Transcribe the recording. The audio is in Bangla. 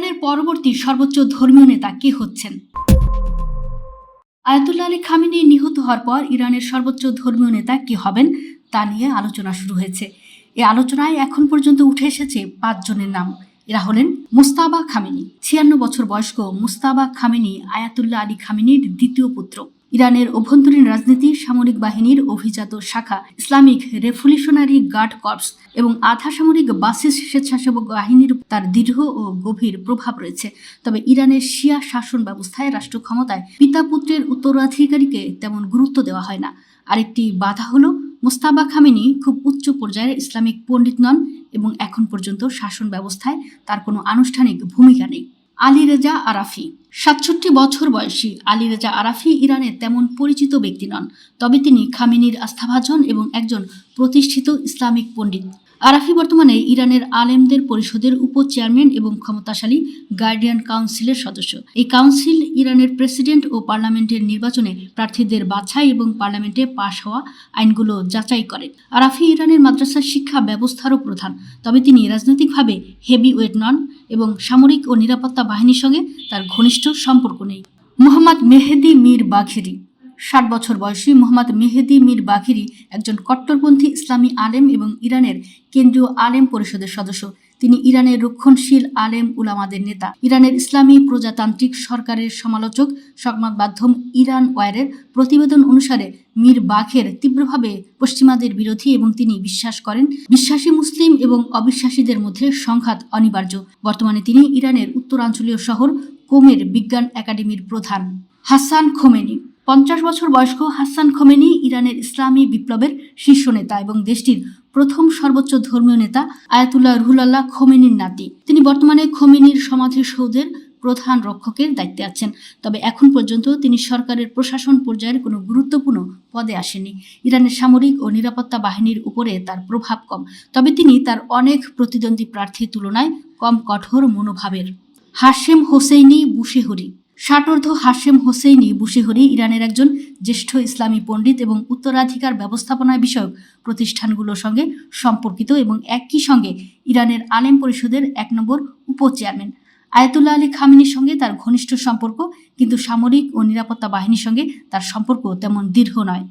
ইরানের পরবর্তী সর্বোচ্চ ধর্মীয় নেতা কে হচ্ছেন? আয়াতুল্লাহ আলী খামেনি নিহত হওয়ার পর ইরানের সর্বোচ্চ ধর্মীয় নেতা কে হবেন তা নিয়ে আলোচনা শুরু হয়েছে। এই আলোচনায় এখন পর্যন্ত উঠে এসেছে 5 জনের নাম। এরা হলেন মুজতাবা খামেনি। 96 বছর বয়স্ক মুজতাবা খামেনি আয়াতুল্লাহ আলী খামেনির দ্বিতীয় পুত্র। ইরানের অভ্যন্তরীণ রাজনীতি, সামরিক বাহিনীর অভিজাত শাখা ইসলামিক রেভলিউশনারি গার্ড কর্পস এবং আধা সামরিক বাসিস স্বেচ্ছাসেবক বাহিনীর তার দৃঢ় ও গভীর প্রভাব রয়েছে। তবে ইরানের শিয়া শাসন ব্যবস্থায় রাষ্ট্র ক্ষমতায় পিতা পুত্রের উত্তরাধিকারীকে তেমন গুরুত্ব দেওয়া হয় না। আরেকটি বাধা হলো মুজতাবা খামেনি খুব উচ্চ পর্যায়ের ইসলামিক পণ্ডিত নন এবং এখন পর্যন্ত শাসন ব্যবস্থায় তার কোনো আনুষ্ঠানিক ভূমিকা নেই। আলী রেজা আরাফি। 67 বছর বয়সী আলী রেজা আরাফি ইরানের তেমন পরিচিত ব্যক্তি নন, তবে তিনি খামেনির আস্থাভাজন এবং একজন প্রতিষ্ঠিত ইসলামিক পণ্ডিত। আরাফি বর্তমানে ইরানের আলেমদের পরিষদের উপ চেয়ারম্যান এবং ক্ষমতাশালী গার্ডিয়ান কাউন্সিলের সদস্য। এই কাউন্সিল ইরানের প্রেসিডেন্ট ও পার্লামেন্টের নির্বাচনে প্রার্থীদের বাছাই এবং পার্লামেন্টে পাশ হওয়া আইনগুলো যাচাই করে। আরাফি ইরানের মাদ্রাসা শিক্ষা ব্যবস্থারও প্রধান, তবে তিনি রাজনৈতিকভাবে হেভিওয়েট নন এবং সামরিক ও নিরাপত্তা বাহিনীর সঙ্গে তার ঘনিষ্ঠ সম্পর্ক নেই। মুহাম্মদ মেহেদি মীর বাঘেরি। 60 বছর বয়সী মুহাম্মদ মেহেদি মীর বাঘেরি একজন কট্টরপন্থী ইসলামী আলেম এবং ইরানের কেন্দ্রীয় আলেম পরিষদের সদস্য। তিনি ইরানের রক্ষণশীল আলেম উলামাদের নেতা। ইরানের ইসলামী প্রজাতান্ত্রিক সরকারের সমালোচক সংবাদ মাধ্যম ইরান ওয়ারের প্রতিবেদন অনুসারে মীর বাঘের তীব্রভাবে পশ্চিমাদের বিরোধী এবং তিনি বিশ্বাস করেন বিশ্বাসী মুসলিম এবং অবিশ্বাসীদের মধ্যে সংঘাত অনিবার্য। বর্তমানে তিনি ইরানের উত্তরাঞ্চলীয় শহর কোমের বিজ্ঞান একাডেমির প্রধান। হাসান খোমেনি। 50 বছর বয়স্ক হাসান খোমেনি ইরানের ইসলামী বিপ্লবের শীর্ষ নেতা এবং দেশটির প্রথম সর্বোচ্চ ধর্মীয় নেতা আয়াতুল্লাহ রুহুল্লাহ খোমেনির নাতি। তিনি বর্তমানে খোমেনির সমাধিসৌধের প্রধান রক্ষকের দায়িত্বে আছেন, তবে এখন পর্যন্ত তিনি সরকারের প্রশাসন পর্যায়ের কোনো গুরুত্বপূর্ণ পদে আসেনি। ইরানের সামরিক ও নিরাপত্তা বাহিনীর উপরে তার প্রভাব কম, তবে তিনি তার অনেক প্রতিদ্বন্দ্বী প্রার্থীর তুলনায় কম কঠোর মনোভাবের। Hashem Hosseini Bushehri. ষাটোর্ধ্ব Hashem Hosseini Bushehri ইরানের একজন জ্যেষ্ঠ ইসলামী পণ্ডিত এবং উত্তরাধিকার ব্যবস্থাপনা বিষয়ক প্রতিষ্ঠানগুলোর সঙ্গে সম্পর্কিত এবং একই সঙ্গে ইরানের আলেম পরিষদের 1 নম্বর উপ চেয়ারম্যান। আয়াতুল্লাহ আলী খামেনির সঙ্গে তার ঘনিষ্ঠ সম্পর্ক, কিন্তু সামরিক ও নিরাপত্তা বাহিনীর সঙ্গে তার সম্পর্ক তেমন দৃঢ় নয়।